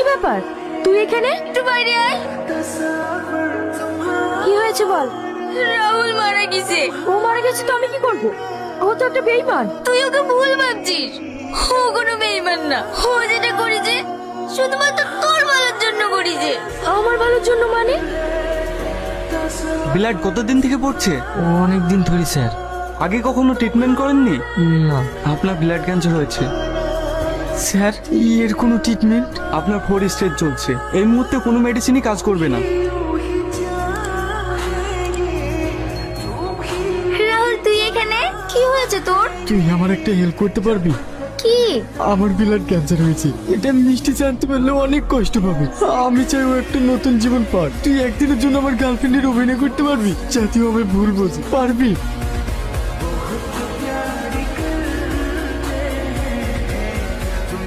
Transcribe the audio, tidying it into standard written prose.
ব্যাপার, তুই এখানে? একটু বাইরে আয়। কি হয়েছে বল। রাহুল মারা গেছে। ও মারা গেছে তো আমি কি করব? ও তো একটা বেঈমান। তুই ওকে ভুল ভাবছিস, ও কোনো বেঈমান না। ও যেটা করেছে শুধুমাত্র তোর ভালোর জন্য করেছে। আমার ভালোর জন্য মানে? ব্লাড কতদিন থেকে পড়ছে? অনেক দিন ধরে স্যার। আগে কখনো ট্রিটমেন্ট করেননি? না আপনার ব্লাড ক্যান্সার হয়েছে। স্যার, এর কোনো ট্রিটমেন্ট? আপনার 4 স্টেজ চলছে। এই মুহূর্তে কোনো মেডিসিনই কাজ করবে না। রাহুল তুই এখানে? কি হয়েছে তোর? তুই আমার একটা হেল্প করতে পারবি? কি? আমার ব্লাড ক্যান্সার হয়েছে, এটা মিষ্টি জানতে পারলে অনেক কষ্ট পাবে। আমি চাই ও একটা নতুন জীবন পাক। তুই একদিনের জন্য আমার গার্লফ্রেন্ডের অভিনয় করতে পারবি, যাতে ও আমায় ভুল বোঝে, পারবি?